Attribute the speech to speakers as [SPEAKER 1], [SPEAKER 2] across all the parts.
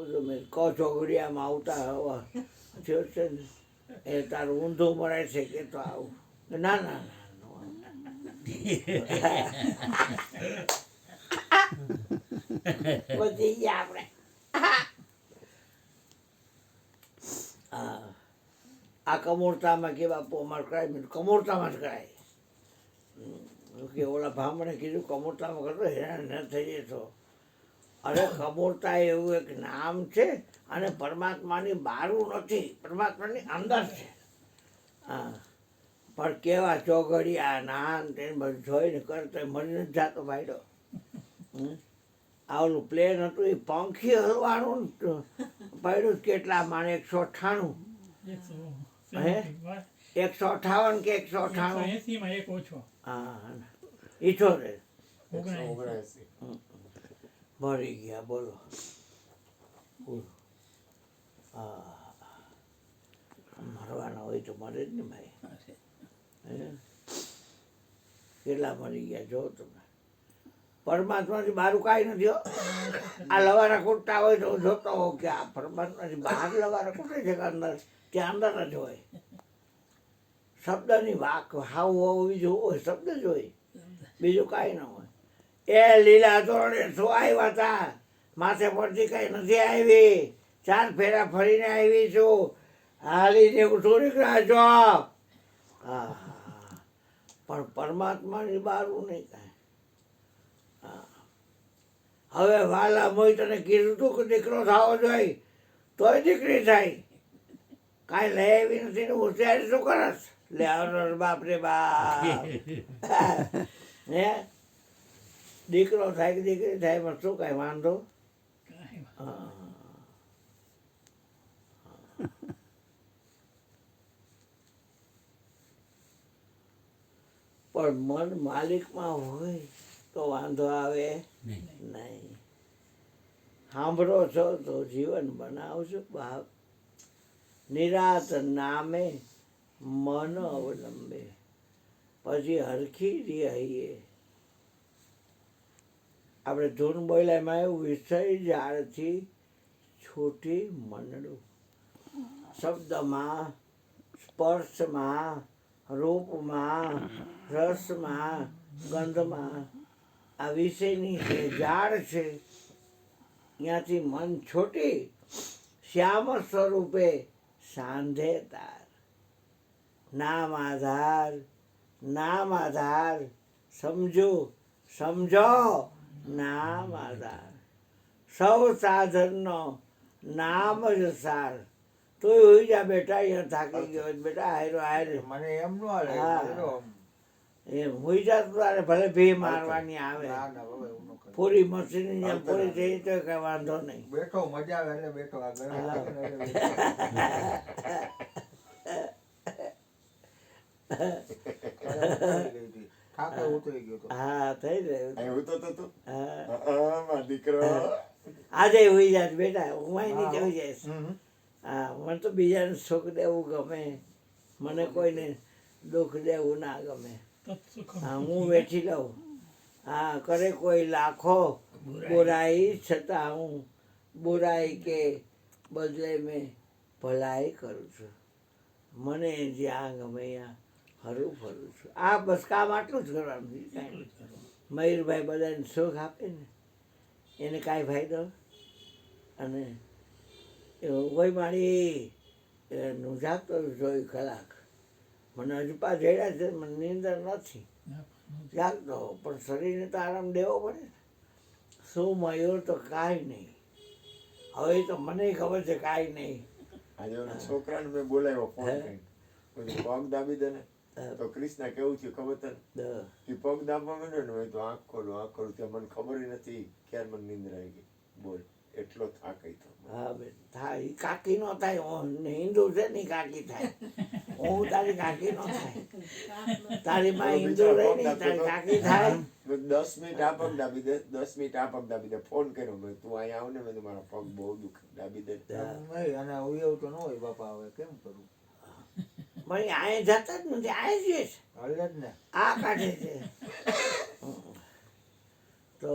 [SPEAKER 1] બધું મેં ક ચોઘડિયામાં આવતા હવા થયો છે ને એ તારું ઊંધું મળે છે કે તો આવું ના ના ના બધી ગયા આપણે આ કમોરતામાં કે બાપુ અમારે કરાય કમોરતામાં જ કરાય કે ઓલા ભામણે કીધું કમોરતામાં કરતો હેરાન ન થઈ જતો અરે કમોરતા એવું એક નામ છે અને પરમાત્માની બહારું નથી પરમાત્માની અંદર છે હા પણ કેવા ચોઘડિયા નાન તેને બધું જોઈને કરતો મરી નથી જાતો ભાઈડો આ ઓલું પ્લેન હતું એ પંખી હલવાનું પડ્યું કેટલા માણે 198 હે 158 કે 198 હા 78 મરી ગયા બોલો હા મરવાના હોય તો મરે જ ને ભાઈ કેટલા મરી ગયા જો તમે પરમાત્માથી બહાર કાંઈ નથી હો આ લવારા કૂટતા હોય તો જોતો હોઉં કે આ પરમાત્માથી બહાર લવારા કૂટે છે કે અંદર ત્યાં અંદર જ હોય શબ્દની વાક હાવ હોવું બીજું હોય શબ્દ જ હોય બીજું કાંઈ ન હોય એ લીલા તોરણે શું આવ્યા હતા માથે પડતી કાંઈ નથી આવી 4 ફેરા ફરીને આવી છું હાલીને ઉઠું નીકળ્યા છો હા પણ પરમાત્માની બહારું નહીં કાંઈ હવે વાલા મોઈ તને કીધું તું કે દીકરો થવો જોઈએ તોય દીકરી થાય કાંઈ લઈ આવી નથી ને હોશિયારી શું કરસ લે બાપ રે બાપ હે દીકરો થાય કે દીકરી થાય પણ શું કાંઈ વાંધો પણ મન માલિકમાં હોય તો વાંધો આવે નહીં સાંભળો છો તો જીવન બનાવજો બાપ નિરાત નામે મન અવલંબે પછી હરખી રિહાઈએ આપણે ધૂન બોલાયમાં એવું વિષય ઝાડથી છૂટી મંડળું શબ્દમાં સ્પર્શમાં રૂપમાં રસમાં ગંધમાં આ વિષયની જે ઝાડ છે ત્યાંથી મન છોટી શ્યામ સ્વરૂપે સાંધે તાર નામ આધાર સમજો સમજો નામ આધાર સૌ સાધનનો નામ જ સાર તું હોઈ જા બેટા અહીંયા થાકી ગયો બેટા હાયરો હાયરે
[SPEAKER 2] મને એમ ન હાલે
[SPEAKER 1] એમ હોઈ જા તારે ભલે ભી મારવાની આવે પૂરી મશીન પૂરી થઈ તો કઈ વાંધો નહીં
[SPEAKER 2] બેઠો મજા આવે એટલે બેઠો
[SPEAKER 1] હા થઈ
[SPEAKER 3] રહ્યું દીકરો
[SPEAKER 1] આજે હોઈ જાય બેટા હું નીચે હોઈ જઈશ હા મને તો બીજાને સુખ દેવું ગમે મને કોઈને દુઃખ દેવું ના ગમે હા હું વેઠી લઉં હા કરે કોઈ લાખો બુરાઈ છતાં હું બુરાઈ કે બદલે મેં ભલાઈ કરું છું મને જ્યાં ગમે ત્યાં હરું ફરું છું આ બસ કામ આટલું જ કરવાનું કાંઈ મયુરભાઈ બધાને સુખ આપે ને એને કાંઈ ફાયદો અને હોય મારી નું જાગતો જોયું કલાક મને હજુ પાછ જડ્યા છે મને નીંદર નથી જાગતો પણ શરીરને તો આરામ દેવો પડે ને શું મયુર તો કાંઈ નહીં હવે તો મને ખબર છે કાંઈ નહીં
[SPEAKER 3] આજે છોકરાને મેં બોલાવ્યો ફોન કરીને પગ દાબી દે ને તો ક્રિષ્ના કેવું થયું ખબર તને એ પગ દાબવા માંડ્યો ને હોય તો આંખ ખોલું ત્યાં મને ખબર નથી ક્યારે મને નીંદર આવી ગઈ બોલ એટલો થાક તો
[SPEAKER 1] હા બેન થાય કાકી નો થાય હિન્દુ છે ને કાકી થાય હું તારી કાકી નો થાય તારી માં હિન્દુ રહી નહીં તારી કાકી થાય
[SPEAKER 3] 10 મિનિટ આ પગ દાબી દે 10 મિનિટ આ પગ દાબી દે ફોન કર્યો મેં તું અહીંયા આવ ને મેં મારા પગ બહુ દુખે દાબી દે
[SPEAKER 2] અને એવું તો ન હોય બાપા હવે કેમ કરું
[SPEAKER 1] મને આય જતા જ નથી આય જ
[SPEAKER 2] હાલે જ ને
[SPEAKER 1] આ કાઢે છે તો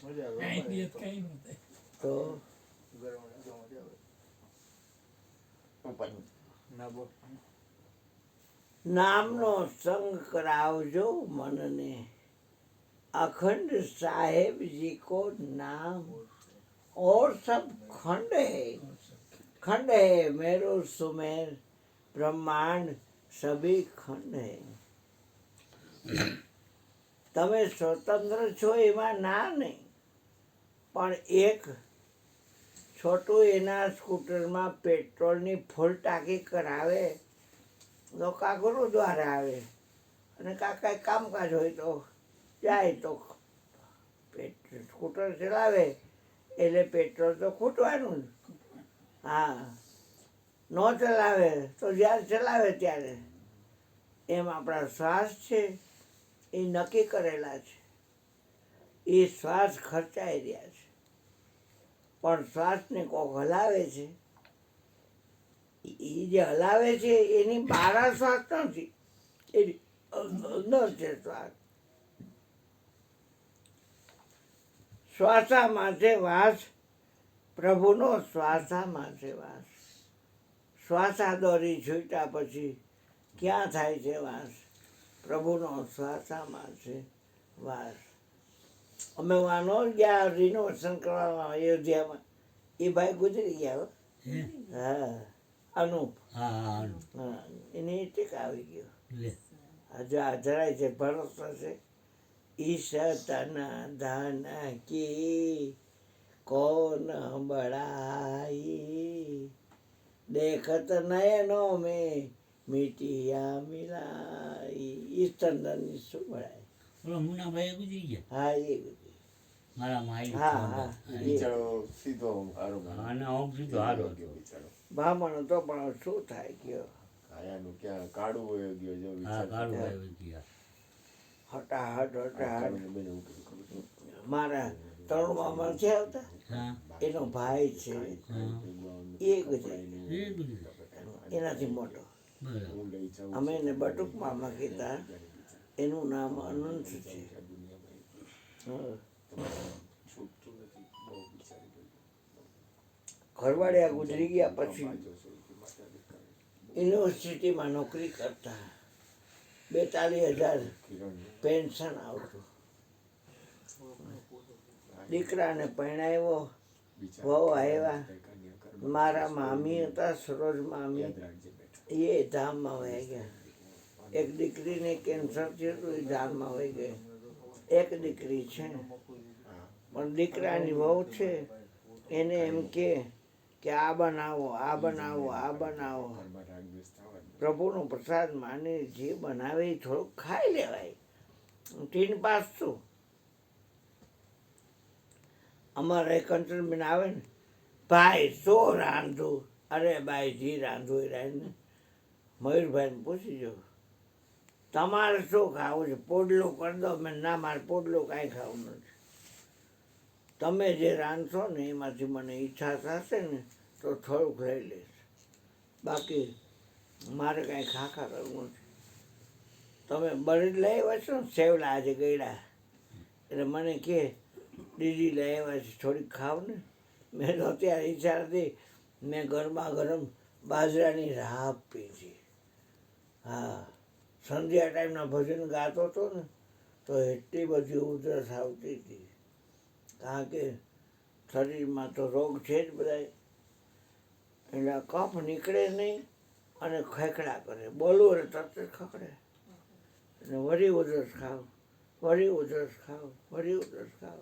[SPEAKER 2] મજા આવે
[SPEAKER 4] કાંઈ
[SPEAKER 2] અમારે
[SPEAKER 4] દિવસ
[SPEAKER 2] તો
[SPEAKER 4] કાંઈ ન થાય.
[SPEAKER 1] તો
[SPEAKER 2] ગરમ તો મજા આવે
[SPEAKER 3] ઉપર
[SPEAKER 2] ના બોલ
[SPEAKER 1] નામનો સંગ કરાવજો મનને, अखंड साहेब जी को नाम और सब खंड है मेरो सुमेर ब्रह्मांड सभी खंड है. તમે સ્વતંત્ર છો એમાં ના નહીં, પણ એક છોટું એના સ્કૂટરમાં પેટ્રોલની ફૂલ ટાંકી કરાવે તો કાકરું દ્વારા આવે, અને કાંઈ કામકાજ હોય તો જાય, તો સ્કૂટર ચલાવે એટલે પેટ્રોલ તો ખૂટવાનું જ. હા, ન ચલાવે તો જ્યારે ચલાવે ત્યારે. એમ આપણા શ્વાસ છે એ નક્કી કરેલા છે, એ શ્વાસ ખર્ચાઈ રહ્યા છે, પણ શ્વાસને કોક હલાવે છે. એ જે હલાવે છે એની બહાર શ્વાસ નથી, એની અંદર છે શ્વાસ. શ્વાસામાં છે વાસ, પ્રભુનો શ્વાસામાં છે વાસ. શ્વાસા દોરી છૂટ્યા પછી ક્યાં થાય છે વાસ? પ્રભુનો શ્વાસામાં છે વાસ. અમે વાનો ગયા રિનોવેશન કરવામાં અયોધ્યામાં, એ ભાઈ ગુજરી ગયા હો.
[SPEAKER 4] હે?
[SPEAKER 1] હા, અનુપ.
[SPEAKER 4] હા,
[SPEAKER 1] હા, એને એટેક આવી ગયો.
[SPEAKER 4] લે.
[SPEAKER 1] હજુ આ જરાય છે ભરોસો છે. ઈશ તન ધન કી કોન બડાઈ, દેખત નયનો મેં મીટિયા મિલાઈ. ઈશ તન ધનની શું બળાય?
[SPEAKER 4] ઓલો મુન્નાભાઈ ગુજરી ગયા.
[SPEAKER 1] હા, એ બધું.
[SPEAKER 4] મારા માઈ
[SPEAKER 1] હા, હા.
[SPEAKER 3] બિચારો સીધો હારો
[SPEAKER 4] આના આમ સીધો હારો
[SPEAKER 3] ગયો બિચારો.
[SPEAKER 1] બ્રાહ્મણ તો પણ શું થાય ગયો?
[SPEAKER 3] કાયાનું ક્યાં કાળું વયો ગયો જો
[SPEAKER 4] હા,
[SPEAKER 3] વિચાર.
[SPEAKER 4] કાળું આવી ગયા.
[SPEAKER 1] હટાહટ હટાહટ.
[SPEAKER 3] કાળુને બેને હું કીધું ખબર છે?
[SPEAKER 1] મારા તરુણ મામા છે આવતા,
[SPEAKER 4] હા,
[SPEAKER 1] એનો ભાઈ છે,
[SPEAKER 4] હા.
[SPEAKER 1] એ ગુજરાતી,
[SPEAKER 4] એ ગુજરી.
[SPEAKER 1] એનાથી મોટો.
[SPEAKER 4] બરાબર.
[SPEAKER 3] હું લઈ જાઉં
[SPEAKER 1] અમે એને બટુક મામા કહેતા, એનું નામ અનંત છે. હા.
[SPEAKER 3] છૂટતું નથી બહુ બિચારી ગઈ.
[SPEAKER 1] ઘરવાળિયા ગુજરી ગયા પછી
[SPEAKER 3] બાજો સૌથી માતા દીકરી.
[SPEAKER 1] યુનિવર્સિટીમાં નોકરી કરતા, 42,000
[SPEAKER 3] કિરણ
[SPEAKER 1] પેન્શન આવતું. દીકરાને પરણાવ્યો, વહુ આવ્યા. મારા મામી હતા, સરોજ મામી, એ ધામમાં વહી ગયા. એક દીકરીને કેન્સર થયું હતું, એ ધામમાં વહી ગઈ. એક દીકરી છે, પણ દીકરાની વહુ છે, એને એમ કે આ બનાવો, આ બનાવો, આ બનાવો. પ્રભુનો પ્રસાદ માની જે બનાવે એ થોડુંક ખાઈ લેવાય. ટીન પાસ છું. અમારે કંટ્રીમેન આવે ને, ભાઈ શું રાંધું? અરે ભાઈ જી રાંધું એ રાંધને. મયુરભાઈને પૂછી જો, તમારે શું ખાવું છે? પોડલું કરી દો. મેં ના, મારે પોડલું કાંઈ ખાવું નથી. તમે જે રાંધશો ને એમાંથી મને ઈચ્છા થશે ને તો થોડુંક લઈ લઈશ, બાકી મારે કાંઈ ખાખા કરવું નથી. તમે બળી લઈ આવ્યા છો ને સેવલા આજે ગયડા, એટલે મને કે દીદી લઈ આવ્યા છે થોડીક ખાવ ને. મેં તો અત્યારે ઈચ્છા હતી, મેં ગરમા ગરમ બાજરાની રાબ પીધી. હા, સંધ્યા ટાઈમના ભજન ગાતો હતો ને તો એટલી બધી ઉધરસ આવતી હતી, કારણ કે શરીરમાં તો રોગ છે જ બધાય, એટલે કફ નીકળે નહીં અને ખેખડા કરે. બોલવું એટલે તરત જ ખખડે. અને વળી ઉધરસ ખાવ, વળી ઉધરસ ખાવ, વળી ઉધરસ ખાવ.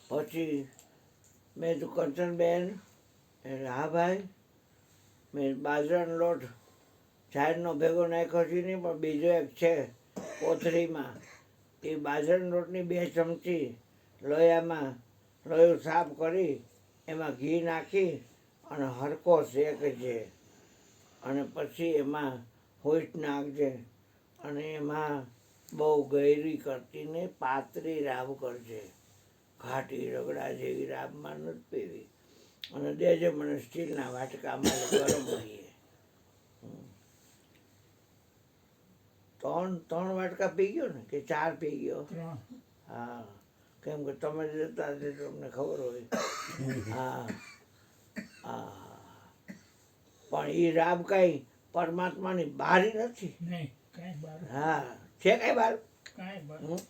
[SPEAKER 1] પછી મેં તું કંચનબેન, એટલે હા ભાઈ, મેં બાજરાનો લોટ ઝાડનો ભેગો નાખ્યો છે નહીં, પણ બીજો એક છે કોથળીમાં, એ બાજરાના લોટની 2 ચમચી લોયામાં લોયું સાફ કરી એમાં ઘી નાખી અને હરકો શેકજે, અને પછી એમાં હોઈટ નાખજે, અને એમાં બહુ ગહેરી કરતી ને પાતળી રાબ કરજે. ઘાટી રગડા જેવી રાબમાં નથી પીવી. અને દેજે મને સ્ટીલના વાટકામાં ગરમ રહીએ. તો ત્રણ વાટકા પી ગયો ને કે 4 પી ગયો? હા, કેમ કે તમે જતા તમને ખબર હોય. હા હા, પણ એ રાબ કાંઈ પરમાત્માની બહાર નથી. હા, છે કાંઈ બહાર? હમ?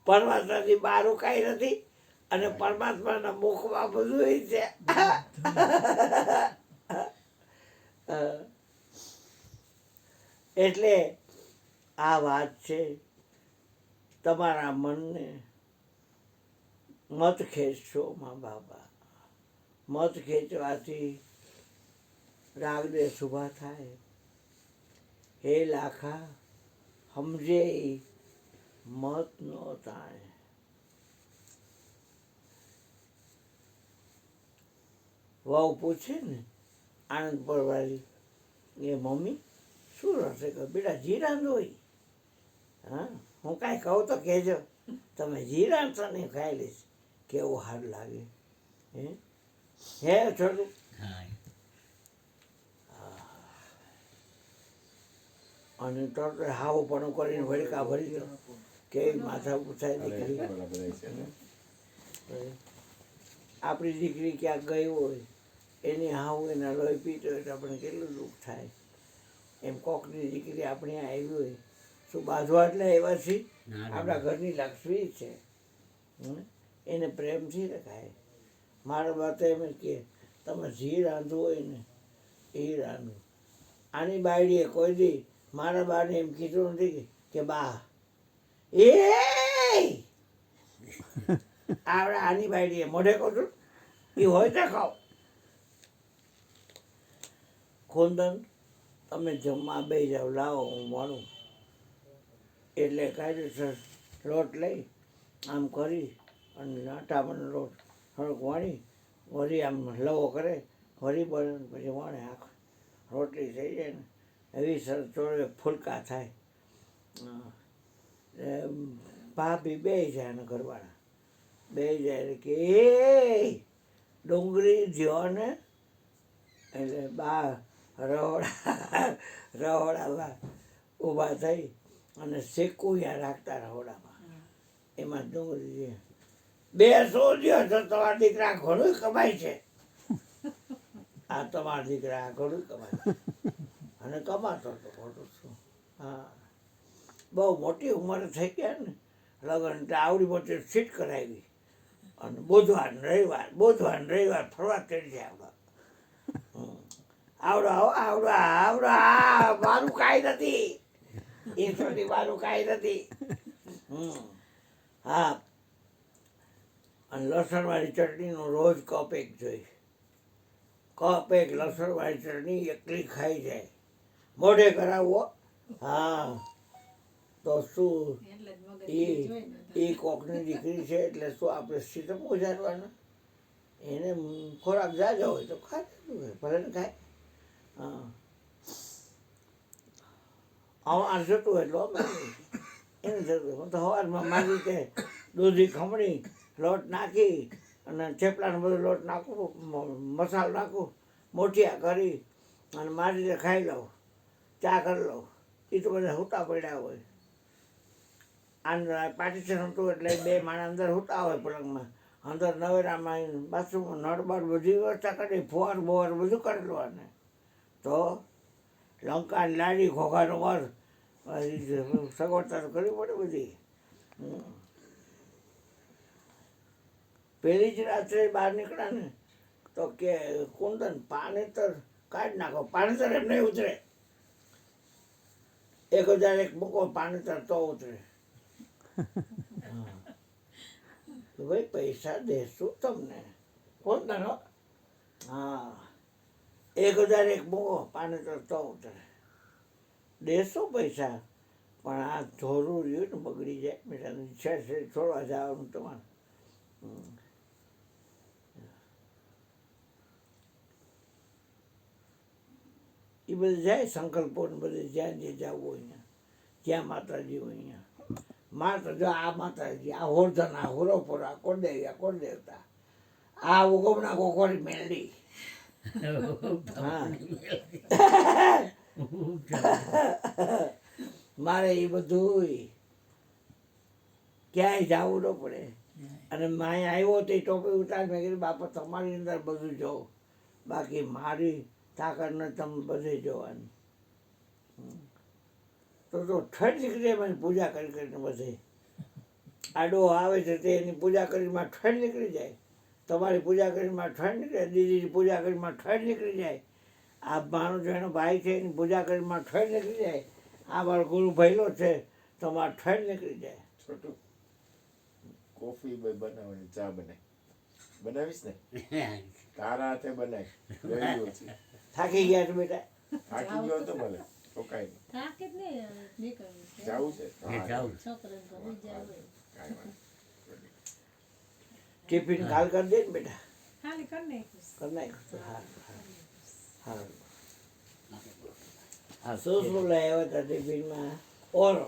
[SPEAKER 1] પરમાત્માથી બહારું કાંઈ નથી, અને પરમાત્માના મુખમાં બધું છે. એટલે આ વાત છે, તમારા મનને મત ખેંચશો મા બાપા. મત ખેંચવાથી રાગદેશ ઊભા થાય. હે લાખા સમજે મત નો તાણે. વહુ પૂછે ને આનંદ પરવારી, એ મમ્મી શું રસે કહો? બેટા જીરાંદ હોય. હા, હું કાંઈ કહું તો કહેજો, તમે જીરાંદ તો નહીં ખાઈ લઈશ. કેવું સારું લાગે. હે છોટું?
[SPEAKER 4] હા
[SPEAKER 1] અને તરત હાવ પણ કરીને વળકા ભરી દો. કેવી માથા પૂછાય દીકરી. આપણી દીકરી ક્યાંક ગઈ હોય, એની હાવ એના લોહી પીતો હોય તો આપણે કેટલું દુઃખ થાય. એમ કોકની દીકરી આપણે આવી હોય, શું બાંધવા એટલે એવા છીએ? આપણા ઘરની લક્ષ્મી છે. એને પ્રેમથી રખાય. મારા બા તો એમ જ કહે, તમે જી રાંધવું હોય ને એ રાંધવું. આની બાયડીએ કોઈ દી મારા બાને એમ કીધું નથી કે બા એ આવડે. આની બાયડીએ મોઢે કહું છું, એ હોય તો ખાઓ. ખોંદન તમે જમવા બે જાઓ, લાવો હું મળું. એટલે કાયદેસર લોટ લઈ આમ કરી અને આટામાં લોટ થોડોક વણી, વળી આમ લવો કરે, વળી બને પછી વણે આખો રોટલી થઈ જાય ને એવી સરસ ચોળે ફૂલકા થાય. ભાભી બે જાય ને ઘરવાળા બે જાય કે એ ડુંગળી જ્યો ને, એટલે બા રહોડામાં ઊભા થઈ અને શેકુયા રાખતા રહોડામાં. એમાં ડુંગળી બે સોલ્યો તો તમારા દીકરા ઘણું કમાય છે. આ તમારા દીકરા ઘણું કમાય અને કમાતો હતો ખોટું શું. હા, બહુ મોટી ઉંમરે થઈ ગયા ને લગ્ન, એટલે આવડી મોટી સીટ કરાવી અને બુધવાર રવિવાર ફરવા ચડી જાય. આવડો આવડો આવડો આ મારું કાંઈ નથી, એ સુધી મારું કાંઈ નથી. હા, અને લસણવાળી ચટણીનો રોજ કપ એક જોઈ. કપ એક લસણવાળી ચટણી એકલી ખાઈ જાય. મોઢે કરાવવો. હા, તો શું એ કોકની દીકરી છે એટલે શું આપણે સીધમ ગુજારવાના? એને ખોરાક જાજો હોય તો ખાય, ભલે ને ખાય. હા, અમારે જતું એટલું અમે એને જતું. હું તો સવારમાં મારી રીતે દૂધી ખમણી લોટ નાખી અને થેપલાનો બધો લોટ નાખું, મસાલો નાખું, મોઠિયા કરી અને મારી રીતે ખાઈ લઉં, ચા કરી લઉં. એ તો બધા સૂતા પડ્યા હોય. અંદર પાર્ટીશન હતું એટલે બે માણસ અંદર સૂતા હોય પલંગમાં, અંદર નવેરામાં બાથરૂમમાં નળ બળ બધી વ્યવસ્થા કરી, ફુવાર બોર બધું કરેલું. અને તો લંકાની લાડી ઘોઘાનો વર સગવડતા તો કરવી પડે બધી. પહેલી જ રાત્રે બહાર નીકળ્યા ને તો કે કુંદન પાણીતર કાઢી નાખો. પાણીતર એમ નહીં ઉતરે, 1001 મૂકો પાણીતર તો ઉતરે. ભાઈ પૈસા દેશું તમને કુંદન. હા, 1001 મૂકો પાણીતર તો ઉતરે. દેશો પૈસા, પણ આ ધોરું રહ્યું ને બગડી જાય. બેટા છે છોડવા જવાનું તમારે. એ બધે જાય સંકલ્પો ને બધે જ્યાં જે જવું હોય અહીંયા, જ્યાં માતાજી હોય અહીંયા. માતા જો આ માતાજી, આ હોર્ધન, આ હોરોપોર, આ કોડદેવી, આ કોડદેવતા, આ ઉગમના કોકોરી મેલડી, મારે એ બધું ક્યાંય જવું ન પડે. અને માય આવ્યો તો એ ટોપી ઉતાર મેં કીધું બાપા તમારી અંદર બધું જોઉં, બાકી મારી તાકાત ન તમે બધે જોવાનું. તો ઠંડ નીકળે મને પૂજા કરી કરીને બધે આડો આવે છે તે એની પૂજા કરીમાં ઠંડ નીકળી જાય, તમારી પૂજા કરીમાં ઠંડ નીકળે, દીદીની પૂજા કરીમાં ઠંડ નીકળી જાય, આ મારો જેનો ભાઈ છે એની પૂજા કરીમાં ઠંડ નીકળી જાય, આ મારો ગુરુ ભૈલો છે તમારે ઠંડ નીકળી જાય.
[SPEAKER 3] છોટું કોફી બનાવવાની, ચા બનાવીશ ને તારા હાથે બનાવી જોઈ છે.
[SPEAKER 1] થાકી ગયા છો બેટા?
[SPEAKER 3] થાકી ગયો તો ભલે રોકાય જાવું છે કાંઈ વાંધો.
[SPEAKER 1] ટિફિન કાલ કરી દે ને બેટા?
[SPEAKER 5] ખાલી કરી
[SPEAKER 1] કરી
[SPEAKER 5] નાખ્યું.
[SPEAKER 1] નાખ્યું. હા હા હા. શું શું લઈ આવ્યા હતા ટિફિનમાં? ઓરો.